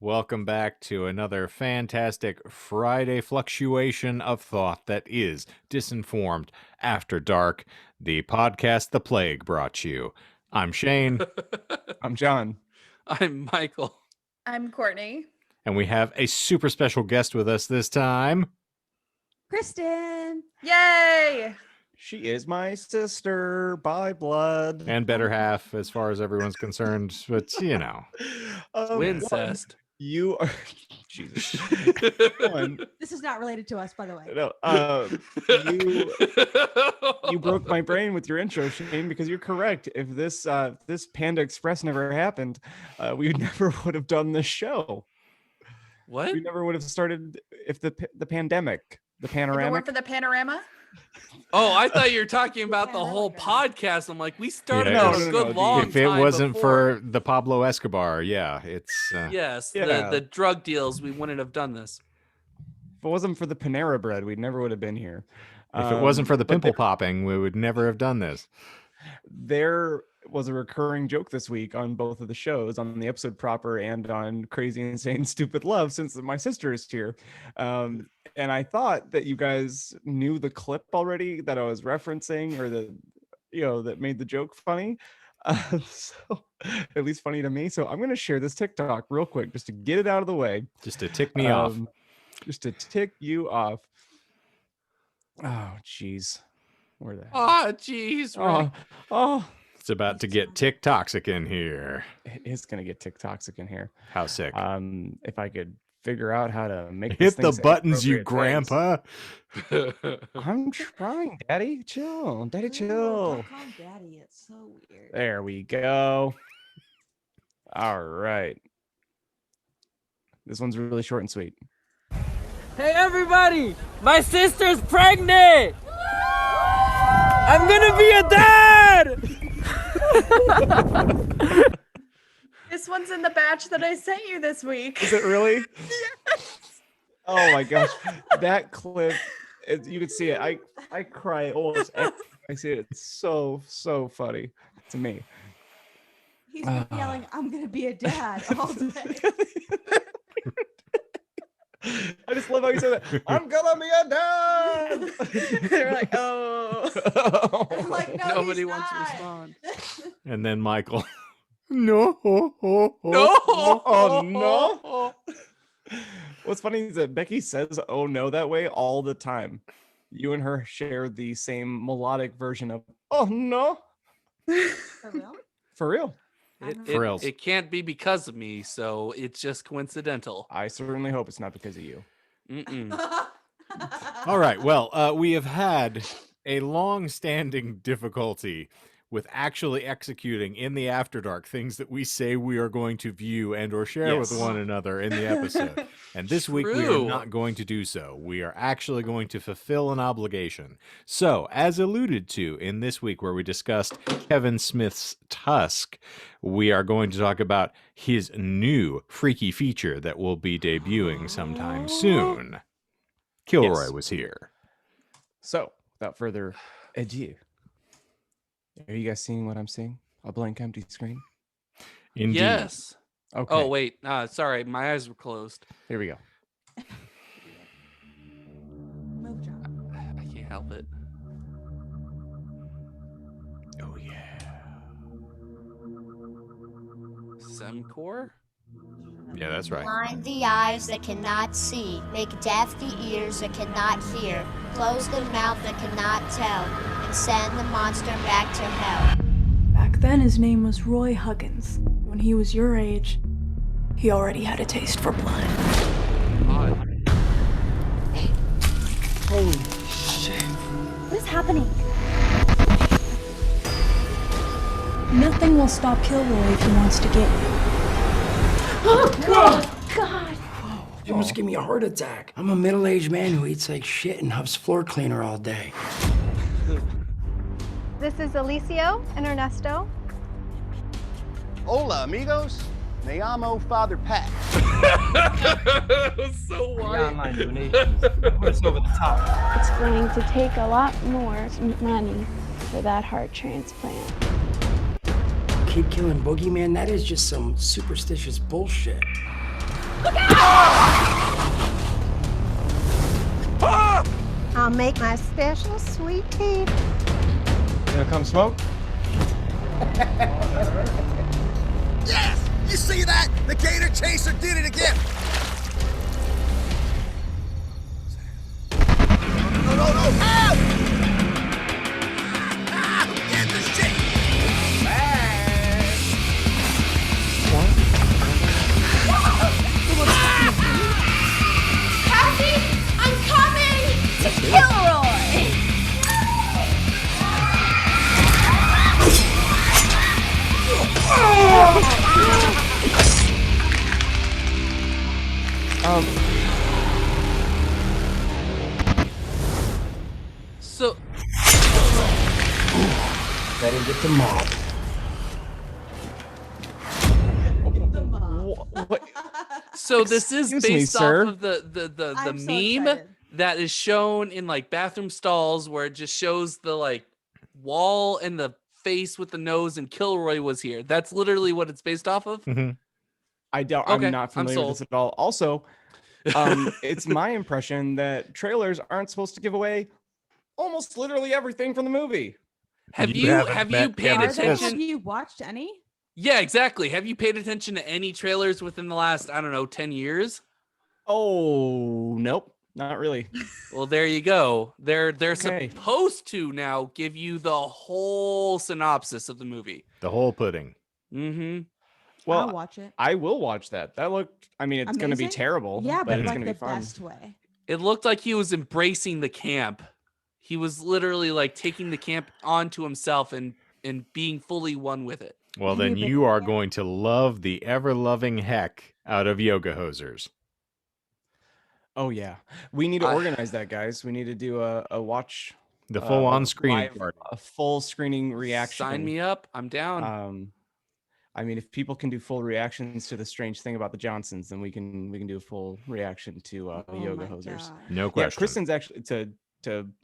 Welcome back to another fantastic Friday fluctuation of thought that is Disinformed After Dark, the podcast the plague brought you. I'm Shane. I'm John. I'm Michael. I'm Courtney. And we have a super special guest with us this time. Kristin. Yay! She is my sister by blood. And better half as far as everyone's concerned, but you know. Incest. You are... Jesus. This is not related to us, by the way. No, you broke my brain with your intro, Shane, because you're correct. If this Panda Express never happened, we never would have done this show. What? We never would have started if the pandemic, the panoramic. If it weren't for the panorama? Oh, I thought you were talking about the whole podcast. I'm like, we started Yeah, a good long time if it wasn't before. for the Pablo Escobar, yeah, it's... Yes, Yeah. the drug deals, we wouldn't have done this. If it wasn't for the Panera bread, we never would have been here. If it wasn't for the pimple popping, we would never have done this. There was a recurring joke this week on both of the shows, on the episode proper and on Crazy Insane Stupid Love, since my sister is here. And I thought that you guys knew the clip already that I was referencing, or that made the joke funny. So at least funny to me. So I'm going to share this TikTok real quick just to get it out of the way. Just to tick me off. Just to tick you off. Oh, jeez. Where the Oh, jeez. Oh. It's about to get tick toxic in here. It is going to get tick toxic in here. How sick. If I could figure out how to make Hit this the thing say buttons, you appropriate grandpa. I'm trying, Daddy. Chill. Daddy, chill. Don't call him Daddy. It's so weird. There we go. All right. This one's really short and sweet. Hey everybody! My sister's pregnant! I'm gonna be a dad! This one's in the batch that I sent you this week. Is it really? Yes. Oh my gosh. That clip, you can see it. I cry almost every time I see it. It's so funny to me. He's been yelling, I'm going to be a dad all day. I just love how you said that. I'm gonna be a dad. They're like, oh. I'm like, no, Nobody wants to respond. And then Michael. No. No! Oh no. What's funny is that Becky says "oh no" that way all the time. You and her share the same melodic version of "oh no." For real? For real. It can't be because of me, so it's just coincidental. I certainly hope it's not because of you. Mm-mm. All right. Well, we have had a long-standing difficulty with actually executing in the After Dark things that we say we are going to view and or share with one another in the episode. And this week we are True. not going to do so. We are actually going to fulfill an obligation. So, as alluded to in this week where we discussed Kevin Smith's Tusk, we are going to talk about his new freaky feature that will be debuting sometime soon. Kilroy was here. So, without further ado, are you guys seeing what I'm seeing? A blank empty screen? Indeed. Yes. Okay. Oh, wait. Sorry. My eyes were closed. Here we go. Move, John. I can't help it. Oh, yeah. Semcore? Yeah, that's right. Blind the eyes that cannot see, make deaf the ears that cannot hear, close the mouth that cannot tell, and send the monster back to hell. Back then, his name was Roy Huggins. When he was your age, he already had a taste for blood. Odd. Holy shit. What is happening? Nothing will stop Kilroy if he wants to get you. Oh, God! You almost gave me a heart attack. I'm a middle-aged man who eats like shit and huffs floor cleaner all day. This is Alicio and Ernesto. Hola, amigos. Me llamo Father Pat. That was so white. Online donations. What's over the top? It's going to take a lot more money for that heart transplant. Kid killing boogeyman, that is just some superstitious bullshit. I'll make my special sweet tea. Gonna come smoke? Yes! You see that? The gator chaser did it again! No, no, no! Help! Ah! Get the shit! Kathy, I'm coming to Kilroy. So Better get the mob. What? So this is Excuse me, based sir. off of the I'm so meme excited. that is shown in like bathroom stalls where it just shows the like wall and the face with the nose and Kilroy was here. That's literally what it's based off of. I doubt. Okay, I'm not I'm familiar with sold. this at all. Also, it's my impression that trailers aren't supposed to give away almost literally everything from the movie. Have You you haven't have met you paid Kevin Have attention? you watched any? Yeah, exactly. Have you paid attention to any trailers within the last, I don't know, 10 years? Oh, nope, not really. Well, there you go. They're Okay. supposed to now give you the whole synopsis of the movie. The whole pudding. Mm-hmm. Well, I'll watch it. I will watch that. That looked. I mean, it's going to be Amazing? terrible. Yeah, but it's like going the to be fun. best way. It looked like he was embracing the camp. He was literally like taking the camp onto himself and being fully one with it. Well, Have then you been you are there? going to love the ever-loving heck out of Yoga Hosers. Oh yeah, we need to I- organize that, guys. We need to do a watch. The full on-screen live- party. a full screening reaction. Sign me up. I'm down. I mean, if people can do full reactions to the strange thing about the Johnsons, then we can do a full reaction to Oh Yoga my Hosers. God. No Yeah, question. Kristen's actually to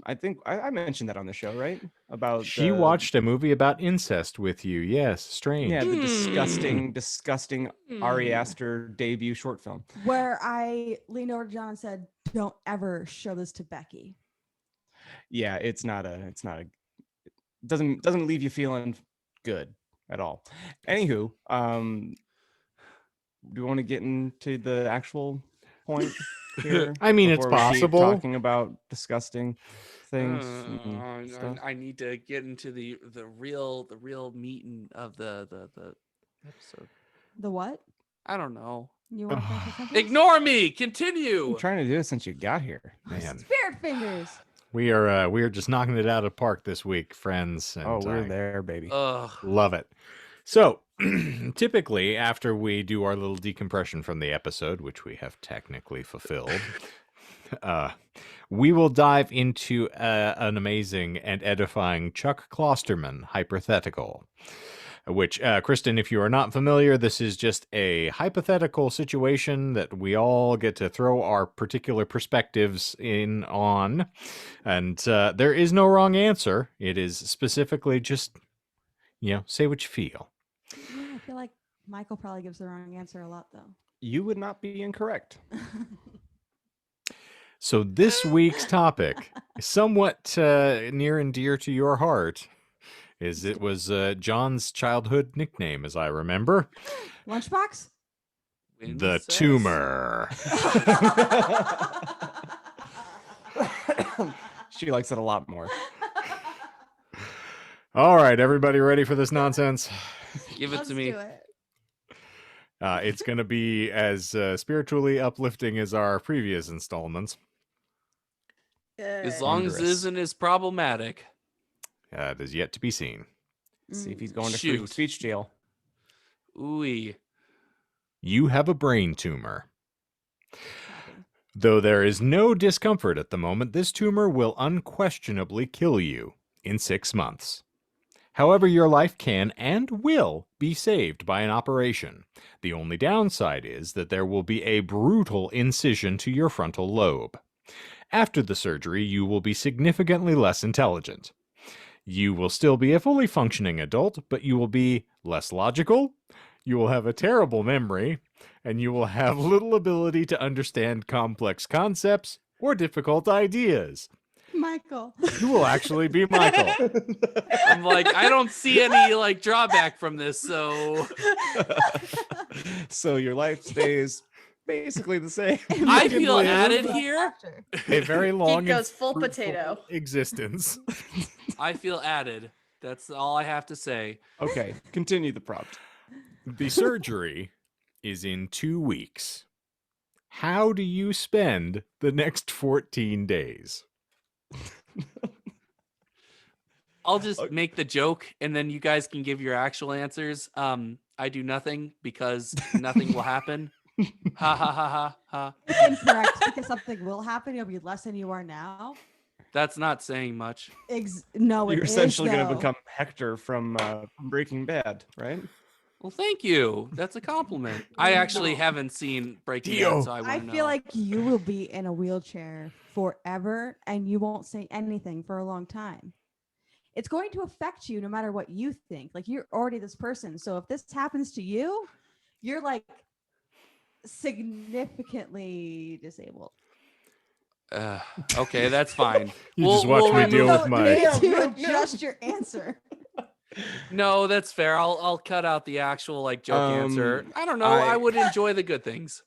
I think I mentioned that on the show, right? About She the- watched a movie about incest with you. Yes, strange. Yeah, the Hmm. disgusting Ari Aster debut short film. Where I leaned over to John and said, "Don't ever show this to Becky." Yeah, it's not a doesn't leave you feeling good at all. Anywho, do you want to get into the actual point here? I mean, it's before we keep possible. talking about disgusting things. and stuff? I need to get into the real meat of the episode. The what? I don't know. You want to finish the sentence? Ignore me. I'm Continue. trying to do it since you got here. Man, Spirit fingers. we are just knocking it out of the park this week, friends. And Oh, we're I there, baby. Ugh. love it. So, typically, after we do our little decompression from the episode, which we have technically fulfilled, we will dive into an amazing and edifying Chuck Klosterman hypothetical. Which, Kristin, if you are not familiar, this is just a hypothetical situation that we all get to throw our particular perspectives in on. And there is no wrong answer. It is specifically just, say what you feel. Yeah, I feel like Michael probably gives the wrong answer a lot, though. You would not be incorrect. So this week's topic is somewhat near and dear to your heart. It was John's childhood nickname, as I remember. Lunchbox? The Incest. tumor. She likes it a lot more. All right, everybody ready for this nonsense? Give it Let's to me. do it. It's going to be as spiritually uplifting as our previous installments. As long as it Wondrous. isn't as problematic. It is yet to be seen. See if he's going to free Shoot. speech jail. Ooh. You have a brain tumor. Though there is no discomfort at the moment, this tumor will unquestionably kill you in 6 months. However, your life can and will be saved by an operation. The only downside is that there will be a brutal incision to your frontal lobe. After the surgery, you will be significantly less intelligent. You will still be a fully functioning adult, but you will be less logical. You will have a terrible memory, and you will have little ability to understand complex concepts or difficult ideas. Michael. You will actually be Michael. I'm like, I don't see any like drawback from this, so So your life stays basically the same. I feel added here. A very long He goes and full fruitful potato. existence. I feel added. That's all I have to say. Okay, continue the prompt. The surgery is in 2 weeks. How do you spend the next 14 days? I'll just make the joke and then you guys can give your actual answers. I do nothing because nothing will happen. Ha ha ha ha ha. It's incorrect because something will happen. You'll be less than you are now. That's not saying much. No, it You're is, essentially going to though. become Hector from Breaking Bad, right? Well, thank you. That's a compliment. I actually haven't seen Breaking Bad, so I I wouldn't know. feel like you will be in a wheelchair forever and you won't say anything for a long time. It's going to affect you no matter what you think. Like, you're already this person. So if this happens to you, you're like significantly disabled. Okay, that's fine. You just watch me deal with my... To adjust your answer. No, that's fair. I'll cut out the actual like joke answer. I don't know. I would enjoy the good things.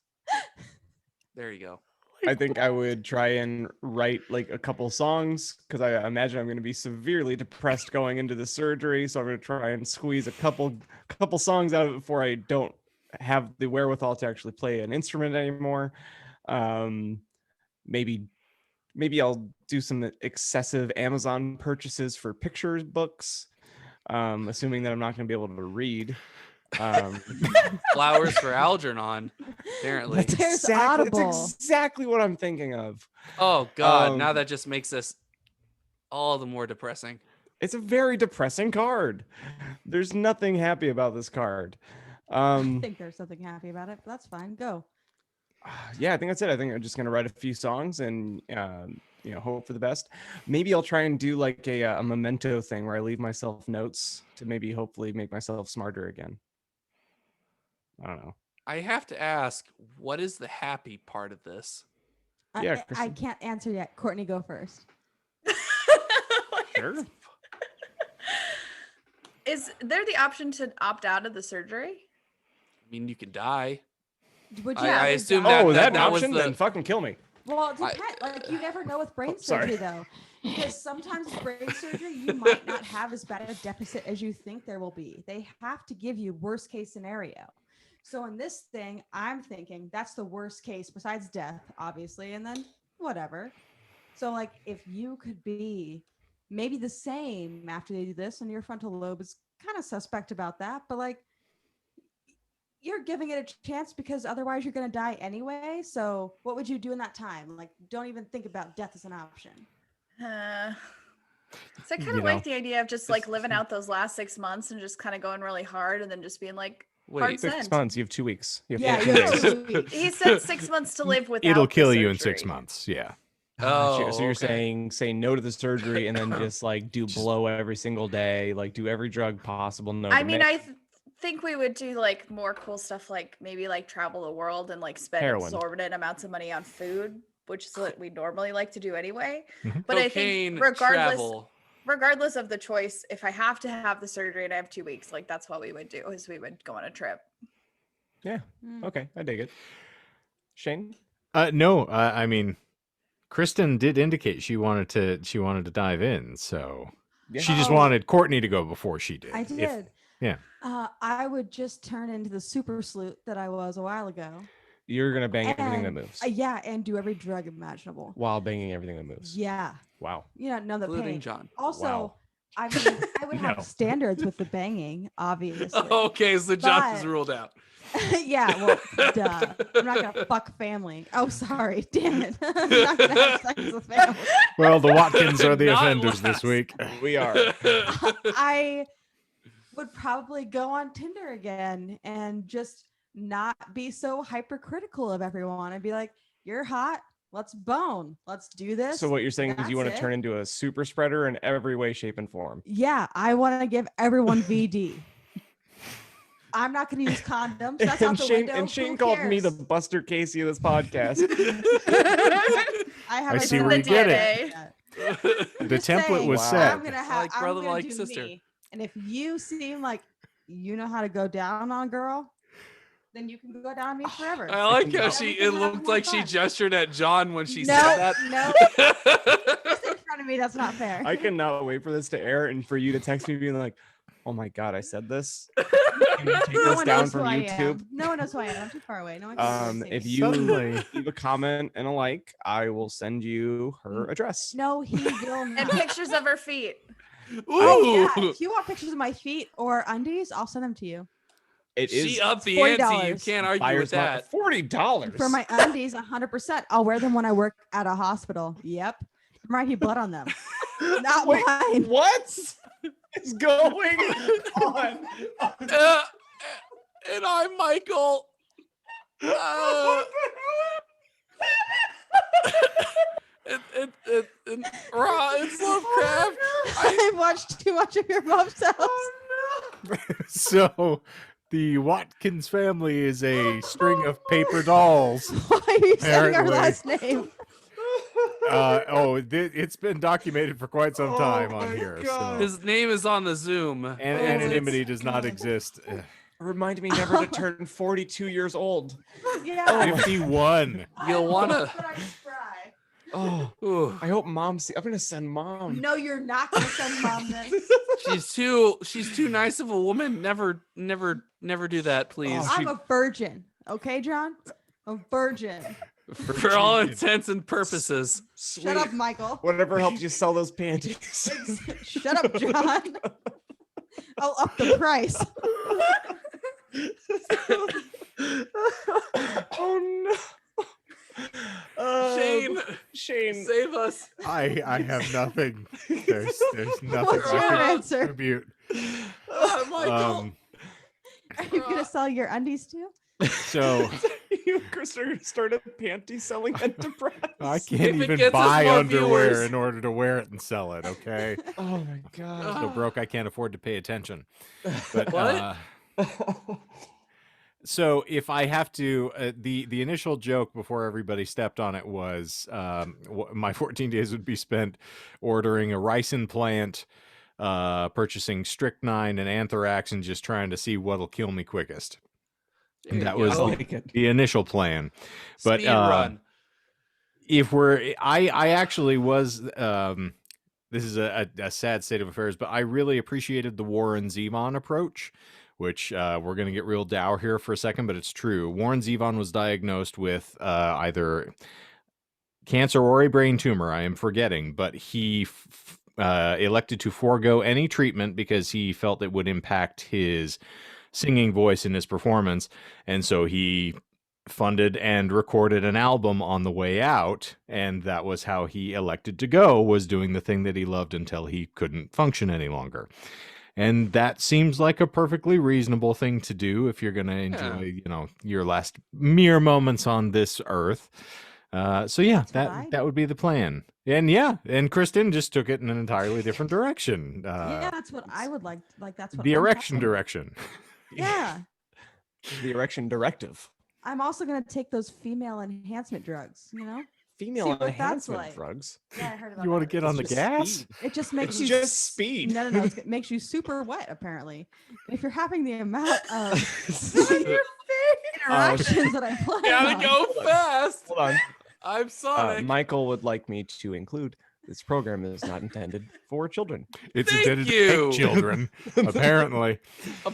There you go. I think I would try and write like a couple songs because I imagine I'm going to be severely depressed going into the surgery. So I'm going to try and squeeze a couple songs out of it before I don't have the wherewithal to actually play an instrument anymore. Maybe I'll do some excessive Amazon purchases for pictures books, assuming that I'm not going to be able to read. Flowers for Algernon, apparently. There's Audible. That's exactly what I'm thinking of. Oh God! Now that just makes this all the more depressing. It's a very depressing card. There's nothing happy about this card. I think there's something happy about it, but that's fine. Go. Yeah, I think that's it. I think I'm just gonna write a few songs and hope for the best. Maybe I'll try and do like a memento thing where I leave myself notes to maybe hopefully make myself smarter again. I don't know. I have to ask, what is the happy part of this? Yeah, I can't answer yet. Courtney, go first. Sure. Is there the option to opt out of the surgery? I mean, you could die. Would you I assume that. that An was option? the... Then fucking kill me. Well, it depends. Like, you never know with brain sorry. surgery, though. Because sometimes with brain surgery, you might not have as bad a deficit as you think there will be. They have to give you worst case scenario. So in this thing, I'm thinking that's the worst case besides death, obviously, and then whatever. So, like, if you could be maybe the same after they do this, and your frontal lobe is kind of suspect about that, but like, you're giving it a chance because otherwise you're going to die anyway. So what would you do in that time? Like, don't even think about death as an option. So I kind of like the idea of just like living out those last 6 months and just kind of going really hard and then just being like, Wait, 6 months. You have 2 weeks. You have Yeah, 14 you have days. 2 weeks. He said 6 months to live without. It'll the kill you in surgery. 6 months. Yeah. Oh, So you're okay. saying no to the surgery and then just like do blow every single day, like do every drug possible. No, I mean, I think we would do like more cool stuff, like maybe like travel the world and like spend Heroin. exorbitant amounts of money on food, which is what we normally like to do anyway. Mhm. But I Cocaine, think travel. regardless of the choice, if I have to have the surgery and I have 2 weeks, like that's what we would do, is we would go on a trip. Yeah. Okay. I dig it. Shane? No, I mean, Kristin did indicate she wanted to dive in, so she just wanted Courtney to go before she did. I did. Yeah. I would just turn into the super sleuth that I was a while ago. You're going to bang everything that And- moves yeah, and do every drug imaginable. while banging everything that moves. Yeah. Wow. Yeah, none of the Including pain. John. Also, Wow. I mean, I would have No. standards with the banging, obviously. Okay, so John is But- ruled out. Yeah, well, duh. I'm not gonna fuck family. Oh, sorry, damn it. I'm not gonna have sex with family. Well, the Watkins are the Not offenders this last. week. We are. I would probably go on Tinder again and just not be so hypercritical of everyone and be like, "You're hot. Let's bone. Let's do this." So what you're saying is you want to That's turn it. into a super spreader in every way, shape, and form. Yeah, I want to give everyone VD. I'm not going to use condoms. That's out And the Shane, window. and Shane Who called me the cares? Buster Casey of this podcast. I see where you get it. The template was set. I'm gonna have Like brother, I'm gonna like do sister. me. And if you seem like you know how to go down on a girl, then you can go down on me forever. I like how Then we it can have looked more like she fun. gestured at John when she No, said that. no. Just in front of me, that's not fair. I cannot wait for this to air and for you to text me being like, "Oh my god, I said this." Can you take No this one down knows from who I YouTube? am. No one knows who I am. I'm too far away. No one can see If me. you Suddenly. leave a comment and a like, I will send you her address. No, he will not. And pictures of her feet. Oh, yeah. If you want pictures of my feet or undies, I'll send them to you. It is She upped the ante. You $40. can't argue with that. $40 For my undies, 100%. I'll wear them when I work at a hospital. Yep. There might be blood on them. Not Wait, mine. what is going on? And I'm Michael. It's Lovecraft. I've watched too much of your mom's house. So the Watkins family is a string of paper dolls. Why are you saying our apparently. last name? It's been documented for quite some time on here. So. His name is on the Zoom. And anonymity does not exist. Remind me never to turn 42 years old. Yeah. 51. You'll wanna. Oh, I hope mom see. I'm gonna send mom. No, you're not gonna send mom this. She's too nice of a woman. Never do that, please. I'm a virgin. Okay, John? A virgin. For all intents and purposes. Shut up, Michael. Whatever helps you sell those panties. Shut up, John. I'll up the price. Oh no. Shane, save us. I have nothing. There's nothing What's I your can answer? contribute. Michael. Are you gonna sell your undies too? So you and Chris are gonna start a panty selling enterprise. I If can't it even gets us buy more underwear viewers. in order to wear it and sell it. Okay. Oh my god. So broke I can't afford to pay attention. But What? so if I have to, the initial joke before everybody stepped on it was my 14 days would be spent ordering a ricin plant, purchasing strychnine and anthrax, and just trying to see what'll kill me quickest. And that was the initial plan. But Speed run. if I actually was, this is a sad state of affairs, but I really appreciated the Warren Zevon approach, which we're going to get real dour here for a second, but it's true. Warren Zevon was diagnosed with either cancer or a brain tumor. I am forgetting, but he elected to forego any treatment because he felt it would impact his singing voice in his performance. And so he funded and recorded an album on the way out. And that was how he elected to go, was doing the thing that he loved until he couldn't function any longer. And that seems like a perfectly reasonable thing to do if you're going to enjoy, your last mere moments on this earth. So yeah, that would be the plan. And and Kristin just took it in an entirely different direction. Yeah, that's what I would like. Like that's what the I'm erection talking about. direction. Yeah. The erection directive. I'm also gonna take those female enhancement drugs, Female See what that's enhancement like. drugs. Yeah, I heard about You want to that. get on the just gas? speed. It just makes It's you just speed. No, it makes you super wet. Apparently, if you're having the amount of interactions that I plan Gotta on. go fast. Hold on. I'm Sonic. Michael would like me to include this program is not intended for children. It's Thank intended to you. take children, apparently.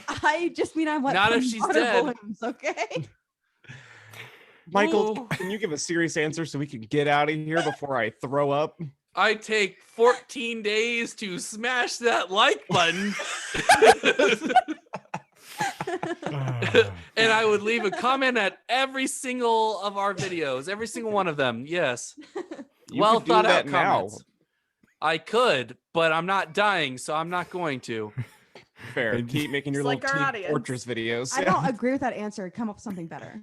I just mean I want Not if some she's water dead. balloons, okay? Michael, Ooh. can you give a serious answer so we can get out of here before I throw up? I take 14 days to smash that like button. And I would leave a comment at every single of our videos, every single one of them. Yes. You Well could do thought out that now. comments. I could, but I'm not dying, so I'm not going to. Fair. Keep making your It's little like our Team audience. Fortress videos. I don't agree with that answer. Come up with something better.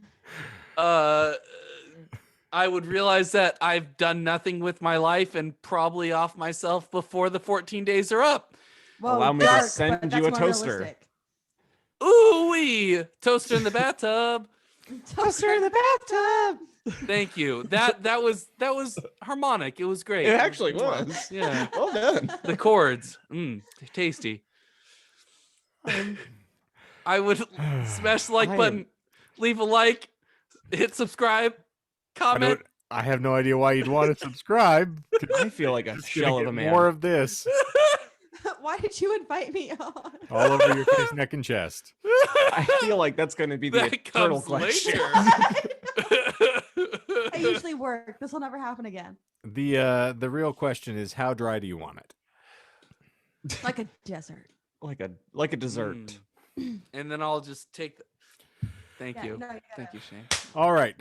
I would realize that I've done nothing with my life and probably off myself before the 14 days are up. Well, Allow me to dark, send but you that's a more toaster. realistic. Ooh, Ooh, toaster in the bathtub. Toaster in the bathtub. Thank you. That was harmonic. It was great. It actually was. Yeah. Well done. The chords. Tasty. I would smash the like button, leave a like, hit subscribe, comment. I have no idea why you'd want to subscribe. I feel like a shell of a man. More of this. Why did you invite me on? All over your face, neck, and chest. I feel like that's going to be the That eternal comes question. I usually work. This will never happen again. The real question is, how dry do you want it? Like a desert. Like a dessert. And then I'll just take. Thank you. No, Thank you, Shane. All right.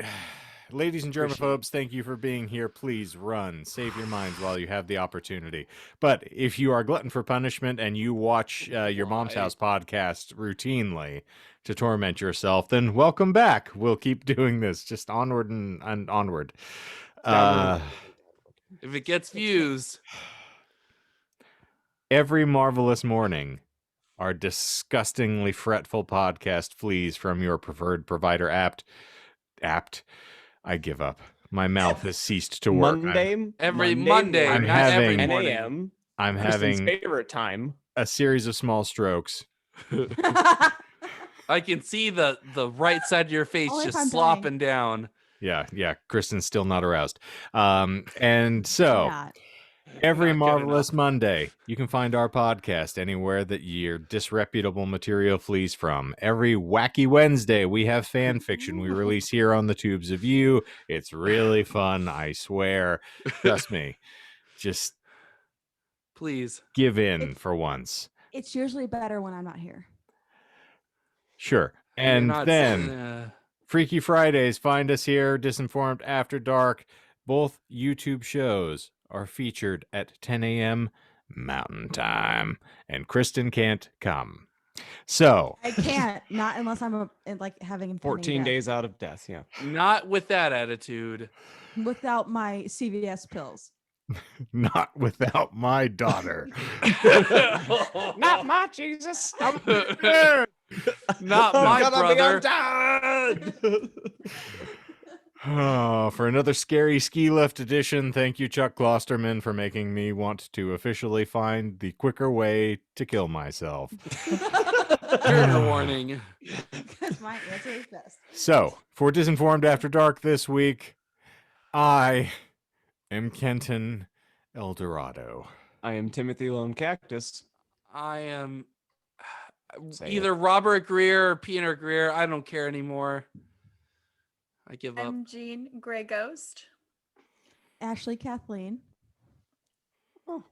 Ladies and germaphobes, thank you for being here. Please run. Save your minds while you have the opportunity. But if you are glutton for punishment and you watch your Mom's House podcast routinely to torment yourself, then welcome back. We'll keep doing this. Just onward and onward. If it gets views. Every marvelous morning, our disgustingly fretful podcast flees from your preferred provider apt. I give up. My mouth has ceased to work. Every Monday, I'm not having every morning. 10 a.m. I'm Kristen's having favorite time. a series of small strokes. I can see the right side of your face Only if just I'm slopping down. Yeah. Kristen's still not aroused. And so Not. every Not good marvelous Monday, you can find our podcast anywhere that your disreputable material flees from. Every wacky Wednesday, we have fan fiction we release here on the Tubes of You. It's really fun, I swear. Trust me. Just Please. give in for once. It's usually better when I'm not here. Sure. You're And not then saying, Freaky Fridays, find us here, Disinformed After Dark. Both YouTube shows are featured at 10 a.m. Mountain Time, and Kristin can't come. So I can't, not unless I'm having impending 14 death. days out of death, yeah. not with that attitude. Without my CVS pills. not without my daughter. Not my Jesus. Not my brother. Oh, for another scary ski lift edition, thank you, Chuck Klosterman, for making me want to officially find the quicker way to kill myself. Trigger warning. Because my answer is best. So, for Disinformed After Dark this week, I am Kenton Eldorado. I am Timothy Lone Cactus. I am Say either Robert Greer or Peter Greer. I don't care anymore. I give up. I'm Jean Grey Ghost. Ashley Kathleen.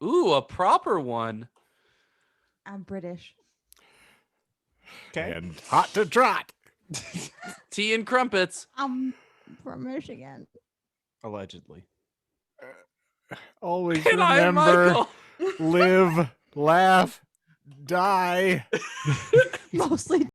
Ooh, a proper one. I'm British. Okay. And hot to trot. Tea and crumpets. I'm from Michigan. Allegedly. Always And I'm remember, Michael. live, laugh, die. Mostly